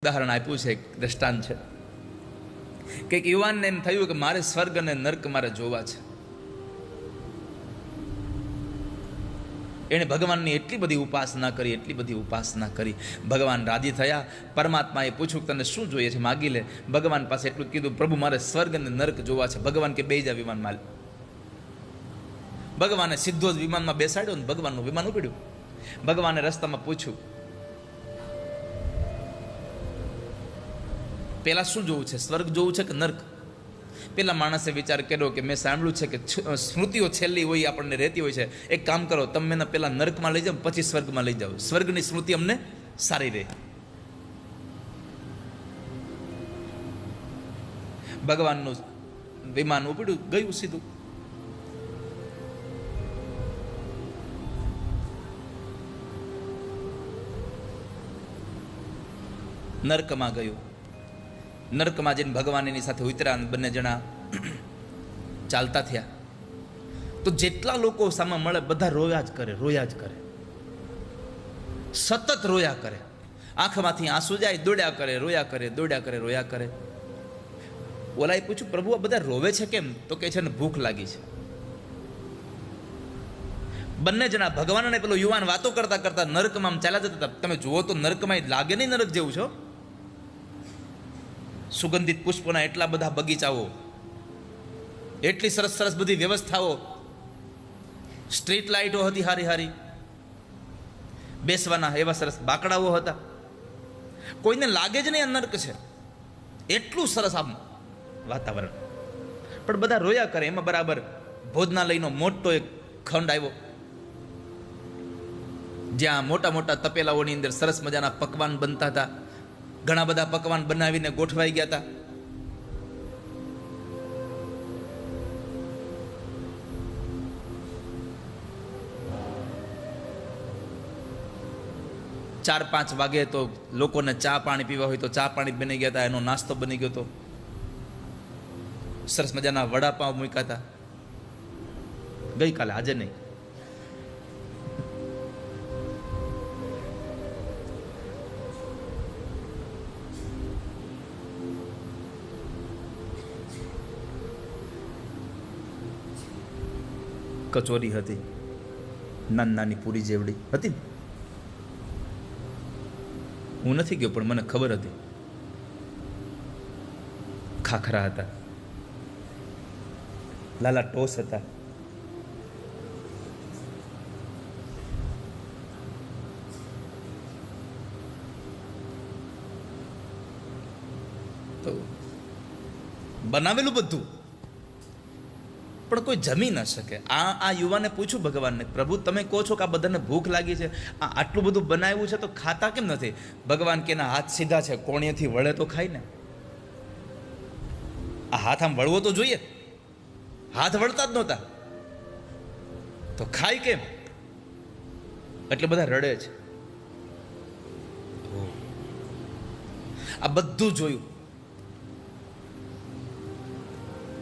ઉદાહરણ આપ્યું છે, એક દ્રષ્ટાંત છે કે એક યુવાનને એમ થયું કે મારે સ્વર્ગ અને નર્ક મારે જોવા છે. એણે ભગવાનની એટલી બધી ઉપાસના કરી. ભગવાન રાજી થયા. પરમાત્માએ પૂછ્યું તને શું જોઈએ છે, માગી લે. ભગવાન પાસે એટલું કીધું, પ્રભુ મારે સ્વર્ગ અને નર્ક જોવા છે. ભગવાન કે બેસી જા વિમાનમાં. ભગવાને સીધો જ વિમાનમાં બેસાડ્યો ને ભગવાનનું વિમાન ઉપડ્યું. ભગવાને રસ્તામાં પૂછ્યું, પેલા શું જોવું છે, સ્વર્ગ જોવું છે કે નર્ક? પેલા માણસે વિચાર કર્યો કે મેં સાંભળ્યું છે કે સ્મૃતિઓ છેલ્લી હોય આપણને રહેતી હોય છે. એક કામ કરો, તમે મને પેલા નર્કમાં લઈ જાઓ, પછી સ્વર્ગમાં લઈ જાઓ. સ્વર્ગની સ્મૃતિ અમને સારી રહે. ભગવાનનું વિમાન ઉપડ્યું, ગયું સીધું. નર્કમાં ગયું. નર્કમાં જઈને ભગવાન એની સાથે ઉતર્યા. બંને જણા ચાલતા થયા તો જેટલા લોકો સામે મળે બધા રોયા જ કરે, સતત રોયા કરે. આંખમાંથી આંસુ જાય, દોડ્યા કરે, રોયા કરે. ઓલાએ પૂછ્યું, પ્રભુ આ બધા રોવે છે કેમ? તો કે છે ને ભૂખ લાગી છે. બંને જણા ભગવાન અને પેલો યુવાન વાતો કરતા કરતા નર્કમાં ચાલ્યા જતા હતા. તમે જુઓ તો નર્કમાં લાગે નહીં નર્ક જેવું છો. સુગંધિત પુષ્પોના એટલા બધા બગીચાઓ, એટલી સરસ સરસ બધી વ્યવસ્થાઓ, સ્ટ્રીટ લાઇટો હતી હારી, બેસવાના એવા સરસ બાકડાઓ હતા. કોઈને લાગે જ નહીં આ નર્ક છે, એટલું સરસ આમ વાતાવરણ. પણ બધા રોયા કરે. એમાં બરાબર ભોજનાલયનો મોટો એક ખંડ આવ્યો, જ્યાં મોટા મોટા તપેલાઓની અંદર સરસ મજાના પકવાન બનતા હતા. ઘણા બધા પકવાન બનાવીને ગોઠવાઈ ગયા હતા. ચાર 5 વાગે તો લોકોને ચા પાણી પીવા હોય તો ચા પાણી બની ગયા હતા. એનો નાસ્તો બની ગયો હતો. સરસ મજાના વડાપાવ મૂક્યા હતા. ગઈકાલે, આજે નહીં. કચોરી હતી, નાની પૂરી જેવડી હતી. હું નથી ગયો પણ મને ખબર હતી. ખાખરા હતા, લાલા ટોસ હતા. તો બનાવેલું બધું, પણ કોઈ જમી ન શકે. આ યુવાને પૂછ્યું ભગવાનને, પ્રભુ તમે કહો છો કે આ બધાને ભૂખ લાગી છે, આ આટલું બધું બનાવ્યું છે તો ખાતા કેમ નથી? ભગવાન કે એના હાથ સીધા છે, કોણીએથી વળે તો ખાય ને. આ હાથ આમ વળવો તો જોઈએ. હાથ વળતા જ નહોતા તો ખાય કેમ? એટલે બધા રડે છે. આ બધું જોયું.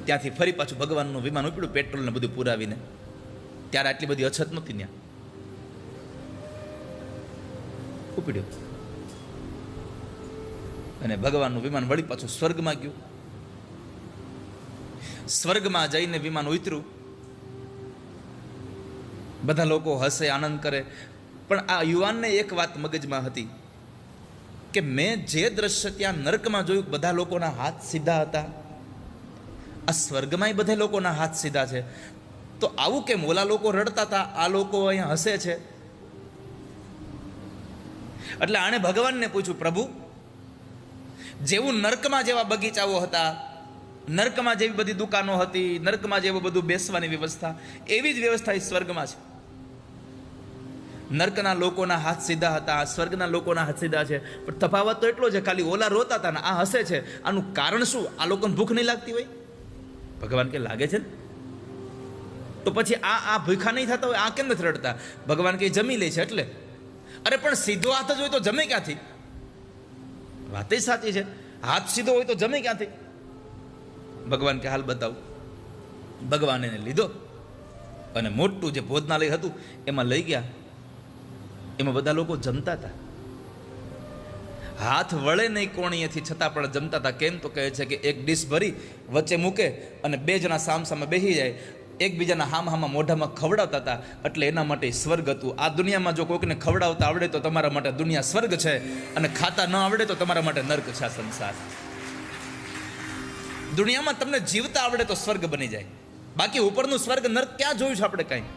ત્યાંથી ફરી પાછું ભગવાનનું વિમાન ઉપડ્યું, પેટ્રોલ ને બધું પુરાવીને. ત્યારે આટલી બધી અછત નહોતી ત્યાં. ઉપડ્યું અને ભગવાનનું વિમાન વળી પાછું સ્વર્ગમાં ગયું. સ્વર્ગમાં જઈને વિમાન ઉતર્યું. બધા લોકો હસે, આનંદ કરે. પણ આ યુવાનને એક વાત મગજમાં હતી કે મેં જે દ્રશ્ય ત્યાં નર્કમાં જોયું, બધા લોકોના હાથ સીધા હતા. આ સ્વર્ગમાંય બધા લોકોના હાથ સીધા છે. તો આવું કેમ? ઓલા લોકો રડતા હતા, આ લોકો અહીંયા હસે છે. એટલે આણે ભગવાનને પૂછ્યું, પ્રભુ જેવું નર્કમાં જેવા બગીચાઓ હતા, નર્કમાં જેવી બધી દુકાનો હતી, નર્કમાં જેવું બધું બેસવાની વ્યવસ્થા, એવી જ વ્યવસ્થા એ સ્વર્ગમાં છે. નર્કના લોકોના હાથ સીધા હતા, સ્વર્ગના લોકોના હાથ સીધા છે. પણ તફાવત તો એટલો છે, ખાલી ઓલા રોતા હતા ને આ હસે છે. આનું કારણ શું? આ લોકોને ભૂખ નહીં લાગતી હોય? ભગવાન કે લાગે છે ને. તો પછી આ ભૂખા નહીં થતા હોય, આ કેમ નથી રડતા? ભગવાન કે જમી લે છે એટલે. અરે પણ સીધો હાથ જ હોય તો જમે ક્યાંથી? વાત જ સાચી છે. હાથ સીધો હોય તો જમે ક્યાંથી? ભગવાન કે હાલ બતાવું. ભગવાન એને લીધો અને મોટું જે ભોજનાલય હતું એમાં લઈ ગયા. એમાં બધા લોકો જમતા હતા. હાથ વળે નહીં કોણીએથી છતાં પણ જમતા હતા. કેમ તો કહે છે કે એક ડીશ ભરી વચ્ચે મૂકે અને બે જણા સામ બેસી જાય, એકબીજાના હામાં મોઢામાં ખવડાવતા હતા. એટલે એના માટે સ્વર્ગ હતું. આ દુનિયામાં જો કોઈકને ખવડાવતા આવડે તો તમારા માટે દુનિયા સ્વર્ગ છે, અને ખાતા ન આવડે તો તમારા માટે નર્ક છે આ સંસાર. દુનિયામાં તમને જીવતા આવડે તો સ્વર્ગ બની જાય, બાકી ઉપરનું સ્વર્ગ નર્ક ક્યાં જોયું છે આપણે કાંઈ?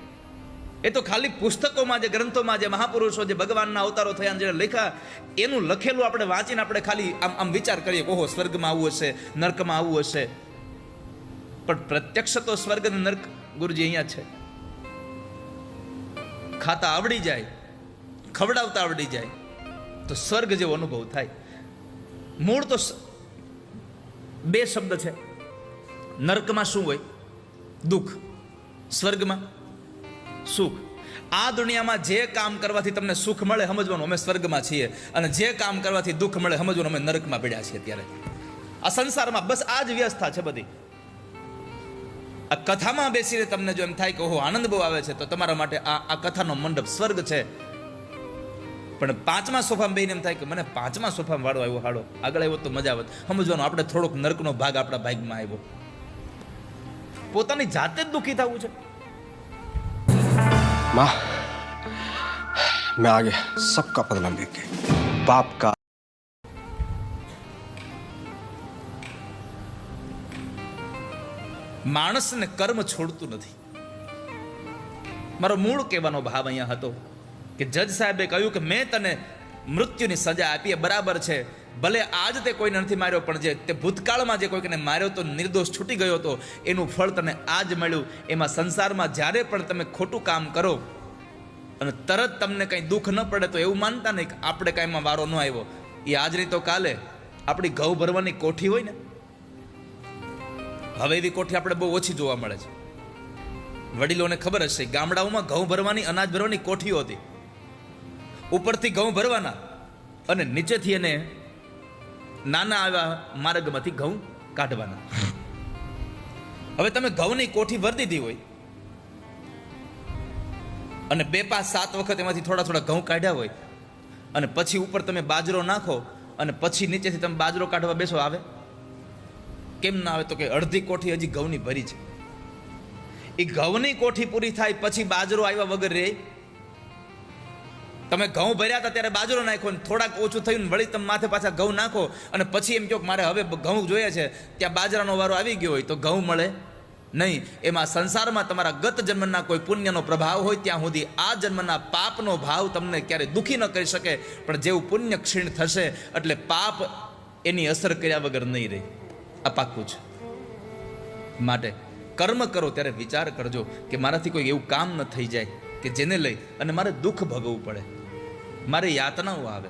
એ તો ખાલી પુસ્તકોમાં, જે ગ્રંથોમાં, જે મહાપુરુષો, જે ભગવાનના અવતારો થયા, જે લખ્યા, એનું લખેલું આપણે વાંચીને આપણે ખાલી આમ વિચાર કરીએ, ઓહો સ્વર્ગમાં આવું હશે, નર્કમાં આવું હશે. પણ પ્રત્યક્ષ તો સ્વર્ગ અને નર્ક ગુરુજી અહીંયા છે. ખાતા આવડી જાય, ખવડાવતા આવડી જાય તો સ્વર્ગ જેવો અનુભવ થાય. મૂળ તો બે શબ્દ છે. નર્કમાં શું હોય? દુઃખ. સ્વર્ગમાં સુખ. આ દુનિયામાં જે કામ કરવાથી તમને સુખ મળે સમજવાનું અમે સ્વર્ગમાં છીએ, અને જે કામ કરવાથી દુઃખ મળે સમજવાનું અમે નરકમાં પડ્યા છીએ અત્યારે. આ સંસારમાં બસ આ જ વ્યવસ્થા છે બધી. આ કથામાં બેસીને તમને જો એમ થાય કે ઓહો આનંદ બહુ આવે છે, તો તમારા માટે આ કથાનો મંડપ સ્વર્ગ છે. પણ પાંચમા સોફામાં બેહીને એમ થાય કે મને પાંચમા સોફામાં વાળો આવ્યો, હાડો આગળ આવ્યો તો મજા આવત. સમજવાનું આપણે થોડોક નર્કનો ભાગ આપણા ભાગમાં આવ્યો. પોતાની જાતે જ દુઃખી થવું છે. माँ, मैं आगे सबका बदला लेके बाप का. માણસને કર્મ છોડતું નથી. મારો મૂળ કહેવાનો ભાવ અહીંયા હતો કે જજ સાહેબે કહ્યું કે મેં તને મૃત્યુની સજા આપી, બરાબર છે. ભલે આજ તે કોઈને નથી માર્યો, પણ જે તે ભૂતકાળમાં જે કોઈને માર્યો તો નિર્દોષ છૂટી ગયો હતો, એનું ફળ તને આજ મળ્યું. એમાં સંસારમાં જ્યારે પણ તમે ખોટું કામ કરો અને તરત તમને કંઈ દુઃખ ન પડે તો એવું માનતા નહીં કે આપણે કાંઈમાં વારો ન આવ્યો. એ આજ નહીં તો કાલે આપણી ઘઉં ભરવાની કોઠી હોય ને, હવે એવી કોઠી આપણે બહુ ઓછી જોવા મળે છે. વડીલોને ખબર હશે, ગામડાઓમાં ઘઉં ભરવાની, અનાજ ભરવાની કોઠીઓ હતી. ઉપરથી ઘઉં ભરવાના અને નીચેથી એને નાના આવા માર્ગમાંથી ઘઉં કાઢવાના. હવે તમે ઘઉંની કોઠી ભરી દીધી હોય અને 2-5-7 વખત એમાંથી થોડા થોડા ઘઉં કાઢ્યા હોય, અને પછી ઉપર તમે બાજરો નાખો અને પછી નીચેથી તમે બાજરો કાઢવા બેસો, આવે? કેમ ના આવે? તો કે અડધી કોઠી હજી ઘઉંની ભરી છે. એ ઘઉંની કોઠી પૂરી થાય પછી બાજરો આવ્યા વગર રહે? તમે ઘઉં ભર્યા હતા ત્યારે બાજરો નાખો, થોડાક ઓછું થયું વળી તમે માથે પાછા ઘઉં નાખો, અને પછી એમ કહો કે મારે હવે ઘઉં જોઈએ છે, ત્યાં બાજરાનો વારો આવી ગયો હોય તો ઘઉં મળે નહીં. એમાં સંસારમાં તમારા ગત જન્મના કોઈ પુણ્યનો પ્રભાવ હોય ત્યાં સુધી આ જન્મના પાપનો ભાવ તમને ક્યારે દુઃખી ન કરી શકે. પણ જેવું પુણ્ય ક્ષીણ થશે એટલે પાપ એની અસર કર્યા વગર નહીં રહે. આ પાક્કું છે. માટે કર્મ કરો ત્યારે વિચાર કરજો કે મારાથી કોઈ એવું કામ ન થઈ જાય કે જેને લઈ અને મારે દુઃખ ભોગવવું પડે, મારે યાતનાઓ આવે.